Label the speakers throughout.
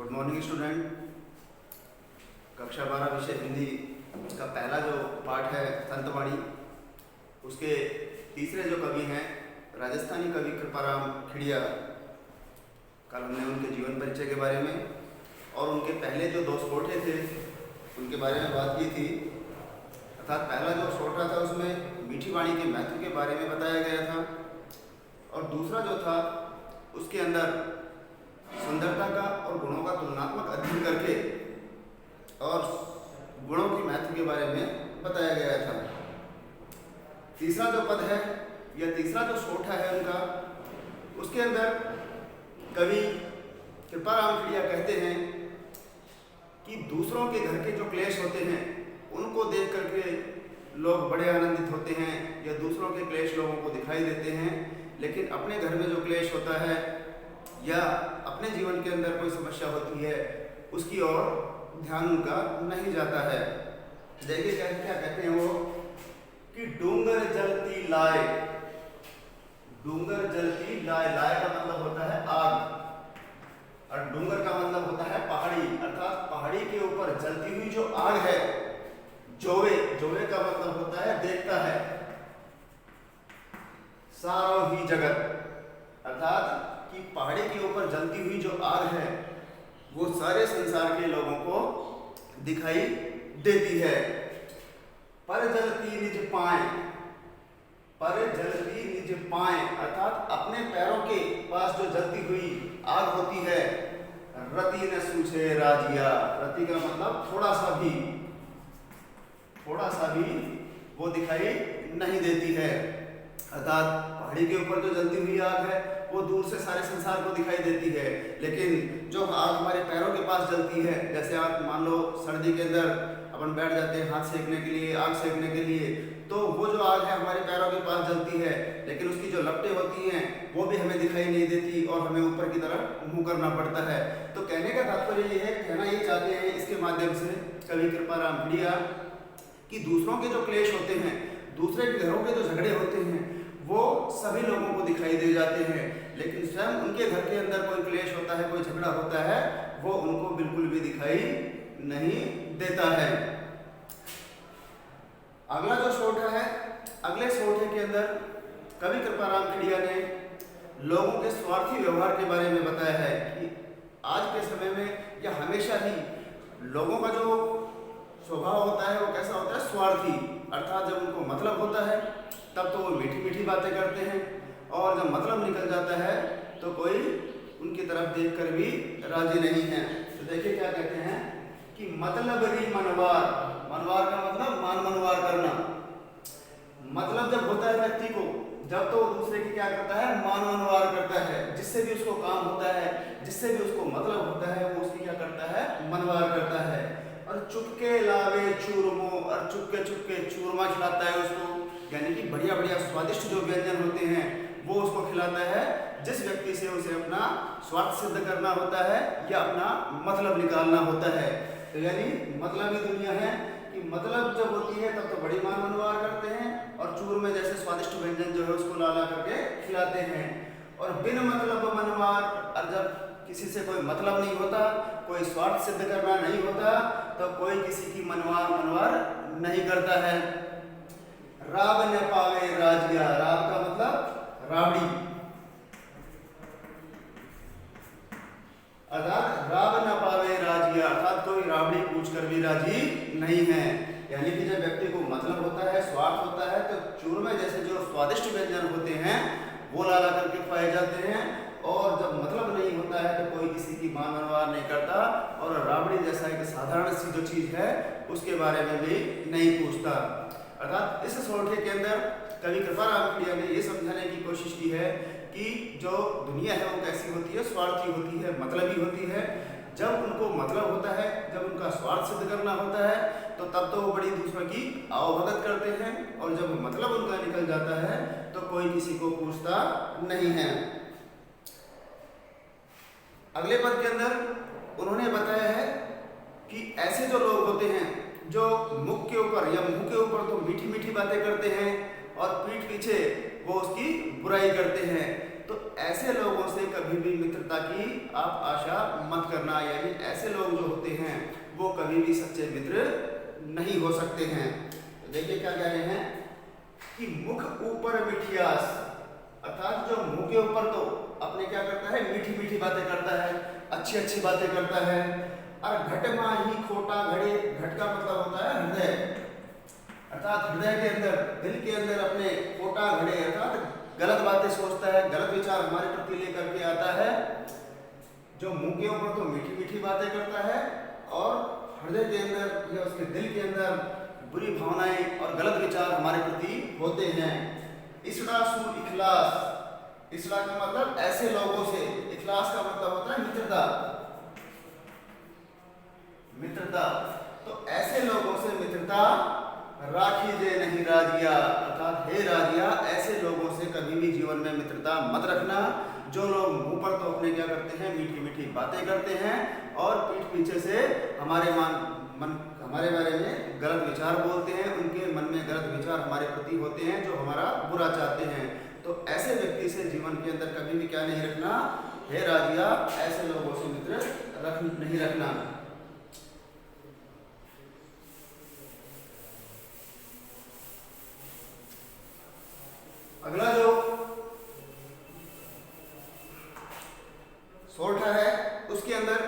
Speaker 1: Good morning student. कक्षा 12 विषय हिंदी का पहला जो पाठ है संतवाणी, उसके तीसरे जो कवि हैं राजस्थानी कवि कृपाराम खिड़िया। कल हमने उनके जीवन परिचय के बारे में और उनके पहले जो 2 सोठे थे उनके बारे में बात की थी। अर्थात पहला जो सोठा था उसमें मीठी वाणी के महत्व के बारे में बताया गया था और दूसरा जो था उसके अंदर सुंदरता का और गुणों का तुलनात्मक अध्ययन करके और गुणों के महत्व के बारे में बताया गया था। तीसरा जो पद है या तीसरा जो सोठा है उनका, उसके अंदर कवि कृपाराम खिड़िया कहते हैं कि दूसरों के घर के जो क्लेश होते हैं उनको देख करके लोग बड़े आनंदित होते हैं या दूसरों के क्लेश लोगों को दिखाई देते हैं, लेकिन अपने घर में जो क्लेश होता है या अपने जीवन के अंदर कोई समस्या होती है उसकी ओर ध्यान उनका नहीं जाता है। देखिए क्या कहते हैं वो कि डूंगर जलती लाए, डूंगर जलती लाए, लाए का मतलब होता है आग और डूंगर का मतलब होता है पहाड़ी। अर्थात पहाड़ी के ऊपर जलती हुई जो आग है, जोवे, जोवे का मतलब होता है देखता है। सारो ही जगत, अर्थात कि पहाड़ी के ऊपर जलती हुई जो आग है वो सारे संसार के लोगों को दिखाई देती है। पर जलती निज पाए, पर जलती निज पाए, अर्थात अपने पैरों के पास जो जलती हुई आग होती है। रति न सूझे राजिया, रति का मतलब थोड़ा सा भी वो दिखाई नहीं देती है। अर्थात पहाड़ी के ऊपर जो जलती हुई आग है वो दूर से सारे संसार को दिखाई देती है, लेकिन जो आग हमारे पैरों के पास जलती है, जैसे आप मान लो सर्दी के अंदर अपन बैठ जाते हैं हाथ सेकने के लिए, आग सेकने के लिए, तो वो जो आग है हमारे पैरों के पास जलती है, लेकिन उसकी जो लपटें होती हैं वो भी हमें दिखाई नहीं देती और हमें ऊपर की तरफ मुंह करना पड़ता है। तो कहने का तात्पर्य ये है, कहना ये चाहते हैं इसके माध्यम से कवि कृपाराम खिड़िया कि दूसरों के जो क्लेश होते हैं, दूसरे के घरों के जो झगड़े होते हैं वो सभी लोगों को दिखाई दे जाते हैं, लेकिन स्वयं उनके घर के अंदर कोई क्लेश होता है, कोई झगड़ा होता है, वो उनको बिल्कुल भी दिखाई नहीं देता है। अगला जो सोठा है, अगले सोठे के अंदर कवि कृपाराम खिड़िया ने लोगों के स्वार्थी व्यवहार के बारे में बताया है कि आज के समय में या हमेशा ही लोगों का जो स्वभाव होता है वो कैसा होता है, स्वार्थी। अर्थात जब उनको मतलब होता है तब तो वो मीठी मीठी बातें करते हैं और जब मतलब निकल जाता है तो कोई उनकी तरफ देखकर भी राजी नहीं है। तो देखिए क्या कहते हैं कि मतलब री मनवार, मनवार का मतलब मान मनवार करना। मतलब जब होता है व्यक्ति को, जब तो वो दूसरे की क्या करता है, मान मनवार करता है, जिससे भी उसको काम होता है, जिससे भी उसको मतलब होता है वो उसकी क्या करता है, मनवार करता है। और चुपके लावे चूरमो, और चुपके चूरमा खिलाता है उसको, यानी कि बढ़िया बढ़िया स्वादिष्ट जो व्यंजन होते हैं वो उसको खिलाता है, जिस व्यक्ति से उसे अपना स्वार्थ सिद्ध करना होता है या अपना मतलब निकालना होता है। तो यानी मतलब ही दुनिया है कि मतलब जब होती है तब तो बड़ी मान मनवार करते हैं और चूर में जैसे स्वादिष्ट व्यंजन जो है उसको ला करके खिलाते हैं। और बिन मतलब मनवार, और जब किसी से कोई मतलब नहीं होता, कोई स्वार्थ सिद्ध करना नहीं होता, तो कोई किसी की मनवार नहीं करता है। राब न पावे राजिया, राब का मतलब राबड़ी, अर्थात राब न पावे राजिया, अर्थात कोई राबड़ी पूछकर भी राजी नहीं है। यानी कि जब व्यक्ति को मतलब होता है, स्वार्थ होता है, तो चूरमे जैसे जो स्वादिष्ट व्यंजन होते हैं वो ला करके खाए जाते हैं, और जब मतलब नहीं होता है तो कोई किसी की मान मनवार नहीं करता, और राबड़ी जैसा एक साधारण सी जो चीज है उसके बारे में भी नहीं पूछता। अर्थात इस सोठे के अंदर कवि कृपाराम खिड़िया ने ये समझाने की कोशिश की है कि जो दुनिया है वो कैसी होती है, स्वार्थी होती है, मतलबी होती है। जब उनको मतलब होता है, जब उनका स्वार्थ सिद्ध करना होता है, तो तब तो वो बड़ी दूसरों की आवभगत करते हैं, और जब मतलब उनका निकल जाता है तो कोई किसी को पूछता नहीं है। अगले पद के अंदर उन्होंने बताया है कि ऐसे जो लोग होते हैं जो मुख के ऊपर या मुंह के ऊपर तो मीठी मीठी बातें करते हैं और पीठ पीछे वो उसकी बुराई करते हैं, तो ऐसे लोगों से कभी भी मित्रता की आप आशा मत करना, यानी ऐसे लोग जो होते हैं वो कभी भी सच्चे मित्र नहीं हो सकते हैं। तो देखिए क्या कह रहे हैं कि मुख ऊपर मिठियास, अर्थात जो मुंह के ऊपर तो अपने क्या करता है, मीठी मीठी बातें करता है, अच्छी अच्छी बातें करता है, और घट माही खोटा घड़े, घट का मतलब होता है हृदय, अर्थात हृदय के अंदर, दिल के अंदर अपने खोटा घड़े, अर्थात गलत बातें सोचता है, गलत विचार हमारे प्रति लेकर के आता है। जो मुंह के ऊपर तो मीठी मीठी बातें करता है और हृदय के अंदर या उसके दिल के अंदर बुरी भावनाएं और गलत विचार हमारे प्रति होते हैं। इसड़ा सु इखलास, इसड़ा का मतलब ऐसे लोगों से, इखलास का मतलब होता है मित्रता, मित्रता। तो ऐसे लोगों से मित्रता राखी दे नहीं राजिया, अर्थात हे राजिया, ऐसे लोगों से कभी भी जीवन में मित्रता मत रखना, जो लोग मुंह पर तो अपने क्या करते हैं, मीठी मीठी बातें करते हैं और पीठ पीछे से हमारे हमारे बारे में गलत विचार बोलते हैं, उनके मन में गलत विचार हमारे प्रति होते हैं, जो हमारा बुरा चाहते हैं। तो ऐसे व्यक्ति से जीवन के अंदर कभी भी क्या नहीं रखना, हे राजिया, ऐसे लोगों से मित्र नहीं रखना। अगला जो सोरठा है उसके अंदर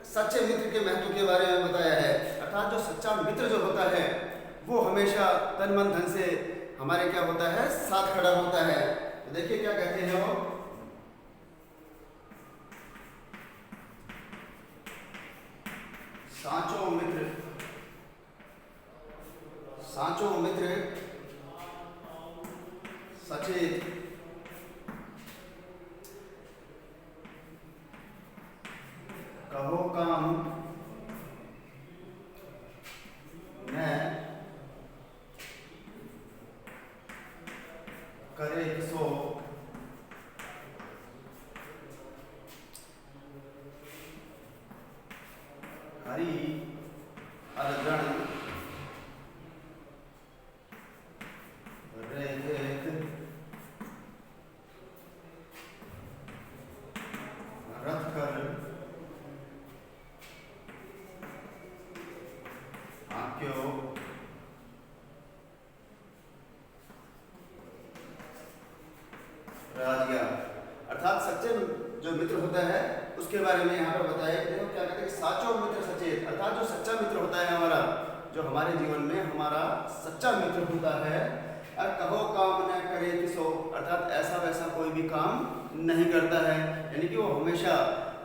Speaker 1: सच्चे मित्र के महत्व के बारे में बताया है, अर्थात जो सच्चा मित्र जो होता है वो हमेशा तन मन धन से हमारे क्या होता है, साथ खड़ा होता है। तो देखिए क्या कहते हैं वो, साचो मित्र, साचो मित्र सचेत, कहो काम न करे सो, हरि अर्जन रेत रथ कर आक्यो राजिया। अर्थात सच्चे जो मित्र होता है उसके बारे में यहाँ पर बताया, देखो क्या कहते हैं, साचो मित्र सचेत, अर्थात जो सच्चा मित्र होता है हमारा, जो हमारे जीवन में हमारा सच्चा मित्र होता है, और कहो काम न करे किसो, अर्थात ऐसा वैसा कोई भी काम नहीं करता है, यानी कि वो हमेशा,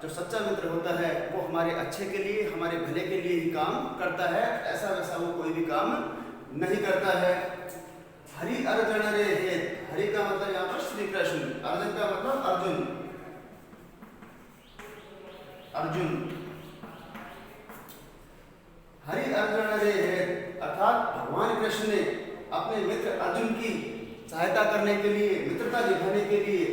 Speaker 1: जो सच्चा मित्र होता है वो हमारे अच्छे के लिए, हमारे भले के लिए ही काम करता है, ऐसा वैसा वो कोई भी काम नहीं करता है। हरि अर्जुन रे हेत, हरि का मतलब यहाँ पर श्री कृष्ण, अर्जुन का मतलब अर्जुन, अर्जुन, हरि अर्जुन रे हेत, अर्थात भगवान कृष्ण ने अपने मित्र अर्जुन की सहायता करने के लिए, मित्रता दिखाने के लिए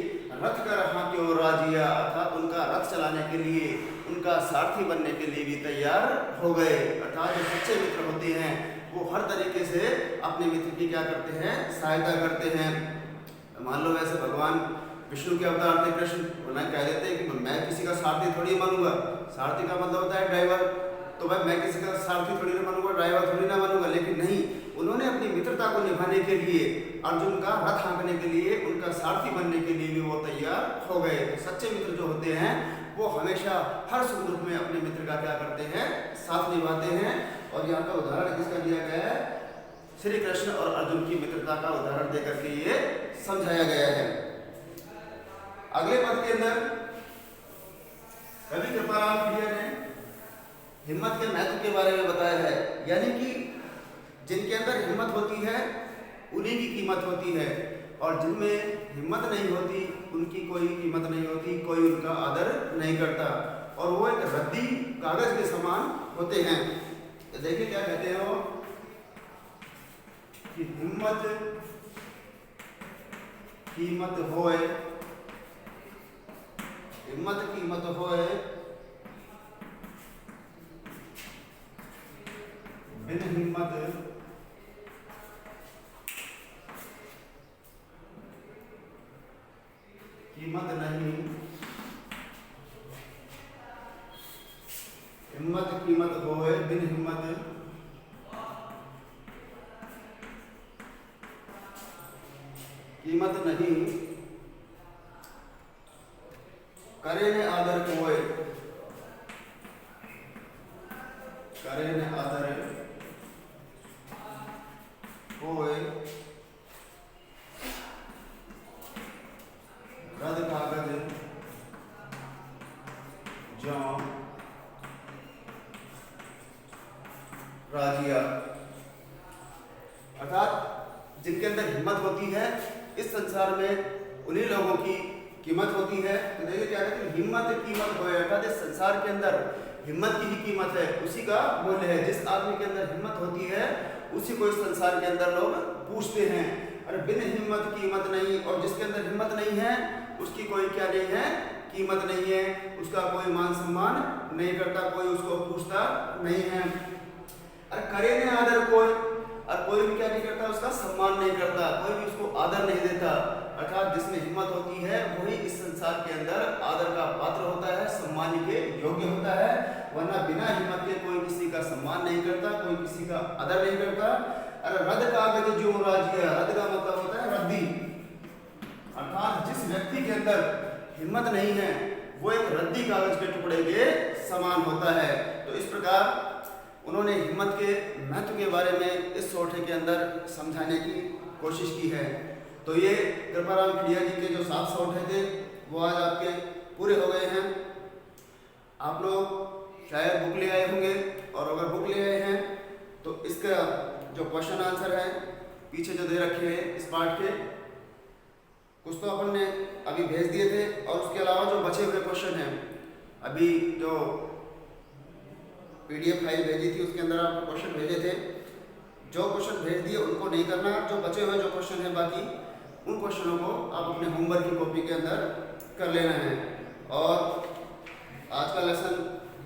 Speaker 1: रथ कर हाक्यो राजिया, अर्थात उनका रथ चलाने के लिए, उनका सारथी बनने के लिए भी तैयार हो गए। अर्थात जो सच्चे मित्र होते हैं वो हर तरीके से अपने मित्र की क्या करते हैं, सहायता करते हैं। मान लो वैसे भगवान विष्णु के अवतार थे कृष्ण, उन्हें कह देते हैं कि मैं किसी का सारथी थोड़ी बनूंगा, सारथी का मतलब होता है ड्राइवर, तो भाई मैं किसी का सारथी थोड़ी ना बनूंगा, ड्राइवर थोड़ी ना बनूंगा, लेकिन नहीं, उन्होंने अपनी मित्रता को निभाने के लिए, अर्जुन का रथ हाँकने के लिए, उनका सारथी बनने के लिए भी वो तैयार हो गए। तो सच्चे मित्र जो होते हैं वो हमेशा हर सुख दुख में अपने मित्र का क्या करते हैं, साथ निभाते हैं। और यहाँ का उदाहरण किसका दिया गया है, श्री कृष्ण और अर्जुन की मित्रता का उदाहरण देकर के ये समझाया गया है। अगले पद के अंदर कवि कृपाराम प्रिय ने हिम्मत के महत्व के बारे में बताया है, यानी कि जिनके अंदर हिम्मत होती है उन्हीं की कीमत होती है, और जिनमें हिम्मत नहीं होती उनकी कोई कीमत नहीं होती, कोई उनका आदर नहीं करता, और वो एक रद्दी कागज के समान होते हैं। तो देखिए क्या कहते हैं वो, कि हिम्मत कीमत होए, हिम्मत कीमत होए बिन हिम्मत कीमत नहीं हिम्मत कीमत होए बिन हिम्मत कीमत नहीं, करे ने आदर कोय, करे ने आदर कोय, रद कागज ज्यों राजिया। अर्थात जिनके अंदर हिम्मत होती है इस संसार में उन्हीं लोगों की कीमत होती है। तो देखिए क्या कहते हैं, हिम्मत कीमत होए, अर्थात इस संसार के अंदर हिम्मत की ही कीमत है, उसी का मूल्य है। जिस आदमी के अंदर हिम्मत होती है उसी को इस संसार के अंदर लोग पूछते हैं। अरे बिन हिम्मत कीमत नहीं, और जिसके अंदर हिम्मत नहीं है उसकी कोई क्या नहीं है, कीमत नहीं है, उसका कोई मान सम्मान नहीं करता, कोई उसको पूछता नहीं है। अरे करे ने आदर कोई, और कोई भी क्या नहीं करता, उसका सम्मान नहीं करता, कोई भी उसको आदर नहीं देता। अर्थात जिसमें हिम्मत होती है वही इस संसार के अंदर आदर का पात्र होता है, सम्मान के योग्य होता है, वरना बिना हिम्मत के कोई किसी का सम्मान नहीं करता, कोई किसी का आदर नहीं करता। अरे रद कागज ज्यों राजिया, रद का मतलब होता है रद्दी, अर्थात जिस व्यक्ति के अंदर हिम्मत नहीं है वो एक रद्दी कागज के टुकड़े के समान होता है। तो इस प्रकार उन्होंने हिम्मत के महत्व के बारे में इस सोठे के अंदर समझाने की कोशिश की है। तो ये कृपाराम खिड़िया जी के जो 7 सोठे थे वो आज आपके पूरे हो गए हैं। आप लोग शायद बुक ले आए होंगे, और अगर बुक ले आए हैं तो इसका जो क्वेश्चन आंसर है पीछे जो दे रखे हैं इस पार्ट के, कुछ तो अपन ने अभी भेज दिए थे, और उसके अलावा जो बचे हुए क्वेश्चन हैं, अभी जो PDF फाइल भेजी थी उसके अंदर आपको क्वेश्चन भेजे थे, जो क्वेश्चन भेज दिए उनको नहीं करना, जो बचे हुए जो क्वेश्चन हैं बाकी उन क्वेश्चनों को आप अपने होमवर्क की कॉपी के अंदर कर लेना है। और आज का लेसन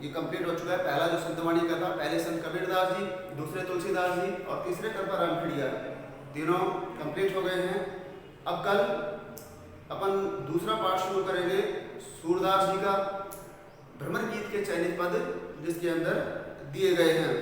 Speaker 1: ये कंप्लीट हो चुका है। पहला जो संतवाणी का था, पहले संत कबीरदास जी, दूसरे तुलसीदास जी और तीसरे कृपाराम खिड़िया, तीनों कंप्लीट हो गए हैं। अब कल अपन दूसरा पार्ट शुरू करेंगे सूरदास जी का, भ्रमर गीत के चयनित पद जिसके अंदर दिए गए हैं।